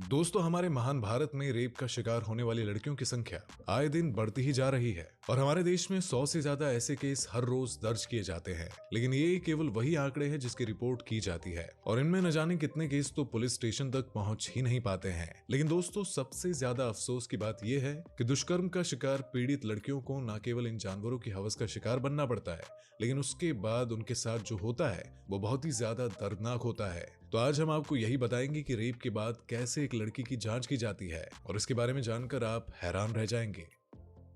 दोस्तों, हमारे महान भारत में रेप का शिकार होने वाली लड़कियों की संख्या आए दिन बढ़ती ही जा रही है और हमारे देश में 100 से ज्यादा ऐसे केस हर रोज दर्ज किए जाते हैं। लेकिन ये केवल वही आंकड़े हैं जिसकी रिपोर्ट की जाती है और इनमें न जाने कितने केस तो पुलिस स्टेशन तक पहुंच ही नहीं पाते हैं। लेकिन दोस्तों, सबसे ज्यादा अफसोस की बात यह है कि दुष्कर्म का शिकार पीड़ित लड़कियों को न केवल इन जानवरों की हवस का शिकार बनना पड़ता है, लेकिन उसके बाद उनके साथ जो होता है वो बहुत ही ज्यादा दर्दनाक होता है। तो आज हम आपको यही बताएंगे कि रेप के बाद कैसे एक लड़की की जांच की जाती है और इसके बारे में जानकर आप हैरान रह जाएंगे।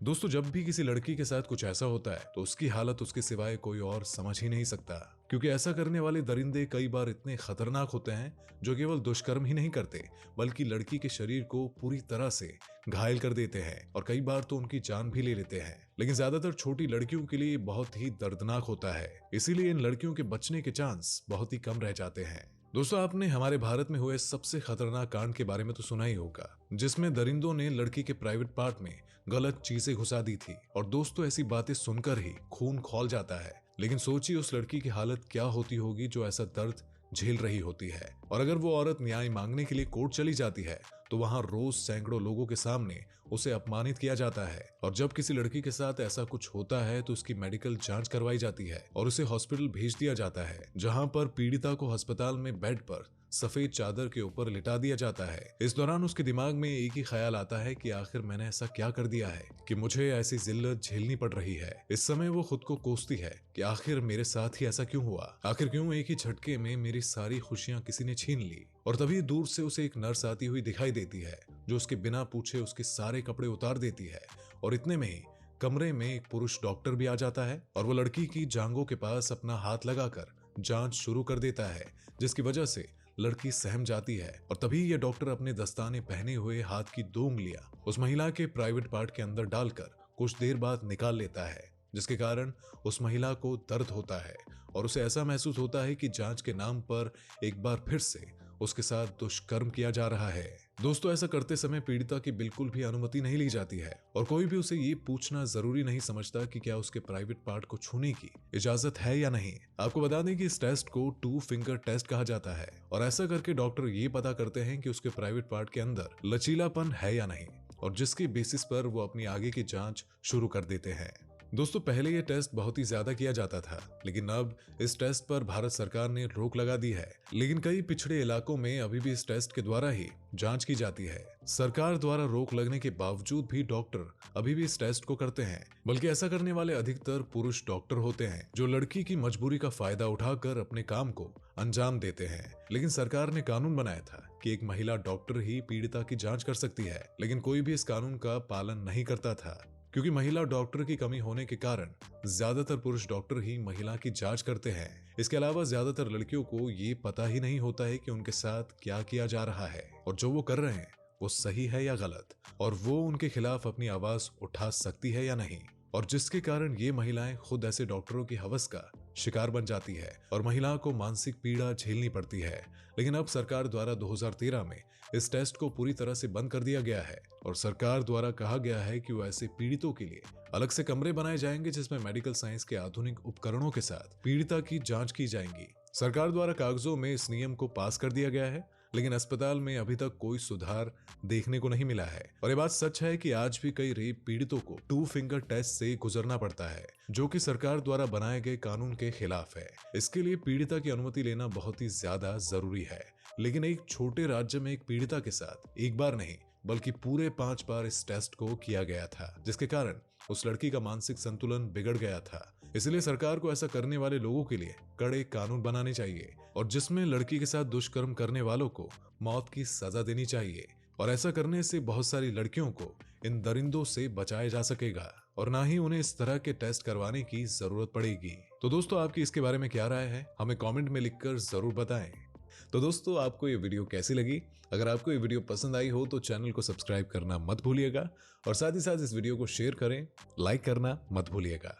दोस्तों, जब भी किसी लड़की के साथ कुछ ऐसा होता है तो उसकी हालत उसके सिवाय कोई और समझ ही नहीं सकता, क्योंकि ऐसा करने वाले दरिंदे कई बार इतने खतरनाक होते हैं जो केवल दुष्कर्म ही नहीं करते बल्कि लड़की के शरीर को पूरी तरह से घायल कर देते हैं और कई बार तो उनकी जान भी ले लेते हैं। लेकिन ज्यादातर छोटी लड़कियों के लिए बहुत ही दर्दनाक होता है, इसीलिए इन लड़कियों के बचने के चांस बहुत ही कम रह जाते हैं। दोस्तों, आपने हमारे भारत में हुए सबसे खतरनाक कांड के बारे में तो सुना ही होगा, जिसमें दरिंदों ने लड़की के प्राइवेट पार्ट में गलत चीजें घुसा दी थी। और दोस्तों, ऐसी बातें सुनकर ही खून खौल जाता है। लेकिन सोचिए उस लड़की की हालत क्या होती होगी जो ऐसा दर्द झेल रही होती है। और अगर वो औरत न्याय मांगने के लिए कोर्ट चली जाती है तो वहां रोज सैकड़ों लोगों के सामने उसे अपमानित किया जाता है। और जब किसी लड़की के साथ ऐसा कुछ होता है तो उसकी मेडिकल जांच करवाई जाती है और उसे हॉस्पिटल भेज दिया जाता है, जहां पर पीड़िता को अस्पताल में बेड पर सफेद चादर के ऊपर लिटा दिया जाता है। इस दौरान उसके दिमाग में एक ही ख्याल आता है कि आखिर मैंने ऐसा क्या कर दिया है कि मुझे ऐसी जिल्लत झेलनी पड़ रही है। इस समय वो खुद को कोसती है कि आखिर मेरे साथ ही ऐसा क्यों हुआ, आखिर क्यों एक ही झटके में मेरी सारी खुशियां किसी ने छीन ली। और तभी दूर से उसे एक नर्स आती हुई दिखाई देती है जो उसके बिना पूछे उसके सारे कपड़े उतार देती है। और इतने में ही कमरे में एक पुरुष डॉक्टर भी आ जाता है और वो लड़की की जांघों के पास अपना हाथ लगाकर जांच शुरू कर देता है, जिसकी वजह से लड़की सहम जाती है। और तभी ये डॉक्टर अपने दस्ताने पहने हुए हाथ की 2 उंगलियां उस महिला के प्राइवेट पार्ट के अंदर डालकर कुछ देर बाद निकाल लेता है, जिसके कारण उस महिला को दर्द होता है और उसे ऐसा महसूस होता है कि जांच के नाम पर एक बार फिर से उसके साथ दुष्कर्म किया जा रहा है। दोस्तों, ऐसा करते समय पीड़िता की बिल्कुल भी अनुमति नहीं ली जाती है और कोई भी उसे ये पूछना जरूरी नहीं समझता कि क्या उसके प्राइवेट पार्ट को छूने की इजाजत है या नहीं। आपको बता दें कि इस टेस्ट को 2 फिंगर टेस्ट कहा जाता है और ऐसा करके डॉक्टर ये पता करते हैं कि उसके प्राइवेट पार्ट के अंदर लचीलापन है या नहीं, और जिसके बेसिस पर वो अपनी आगे की जांच शुरू कर देते हैं। दोस्तों, पहले ये टेस्ट बहुत ही ज्यादा किया जाता था, लेकिन अब इस टेस्ट पर भारत सरकार ने रोक लगा दी है। लेकिन कई पिछड़े इलाकों में अभी भी इस टेस्ट के द्वारा ही जांच की जाती है। सरकार द्वारा रोक लगने के बावजूद भी डॉक्टर अभी भी इस टेस्ट को करते हैं, बल्कि ऐसा करने वाले अधिकतर पुरुष डॉक्टर होते हैं जो लड़की की मजबूरी का फायदा उठाकर अपने काम को अंजाम देते हैं। लेकिन सरकार ने कानून बनाया था कि एक महिला डॉक्टर ही पीड़िता की जांच कर सकती है, लेकिन कोई भी इस कानून का पालन नहीं करता था, क्योंकि महिला डॉक्टर की कमी होने के कारण ज्यादातर पुरुष डॉक्टर ही महिला की जांच करते हैं। इसके अलावा ज्यादातर लड़कियों को ये पता ही नहीं होता है कि उनके साथ क्या किया जा रहा है और जो वो कर रहे हैं वो सही है या गलत, और वो उनके खिलाफ अपनी आवाज उठा सकती है या नहीं। और जिसके कारण ये महिलाएं खुद ऐसे डॉक्टरों की हवस का शिकार बन जाती है और महिला को मानसिक पीड़ा झेलनी पड़ती है। लेकिन अब सरकार द्वारा 2013 में इस टेस्ट को पूरी तरह से बंद कर दिया गया है और सरकार द्वारा कहा गया है कि वो ऐसे पीड़ितों के लिए अलग से कमरे बनाए जाएंगे जिसमें मेडिकल साइंस के आधुनिक उपकरणों के साथ पीड़िता की जांच की जाएंगी। सरकार द्वारा कागजों में इस नियम को पास कर दिया गया है, लेकिन अस्पताल में अभी तक कोई सुधार देखने को नहीं मिला है। और ये बात सच है कि आज भी कई रेप पीड़ितों को 2 फिंगर टेस्ट से गुजरना पड़ता है, जो कि सरकार द्वारा बनाए गए कानून के खिलाफ है। इसके लिए पीड़िता की अनुमति लेना बहुत ही ज्यादा जरूरी है। लेकिन एक छोटे राज्य में एक पीड़िता के साथ एक बार नहीं बल्कि पूरे 5 बार इस टेस्ट को किया गया था, जिसके कारण उस लड़की का मानसिक संतुलन बिगड़ गया था। इसलिए सरकार को ऐसा करने वाले लोगों के लिए कड़े कानून बनाने चाहिए और जिसमें लड़की के साथ दुष्कर्म करने वालों को मौत की सजा देनी चाहिए। और ऐसा करने से बहुत सारी लड़कियों को इन दरिंदों से बचाया जा सकेगा और ना ही उन्हें इस तरह के टेस्ट करवाने की जरूरत पड़ेगी। तो दोस्तों, आपकी इसके बारे में क्या राय है, हमें कमेंट में लिखकर जरूर बताएं। तो दोस्तों, आपको ये वीडियो कैसी लगी? अगर आपको ये वीडियो पसंद आई हो तो चैनल को सब्सक्राइब करना मत भूलिएगा और साथ ही साथ इस वीडियो को शेयर करें, लाइक करना मत भूलिएगा।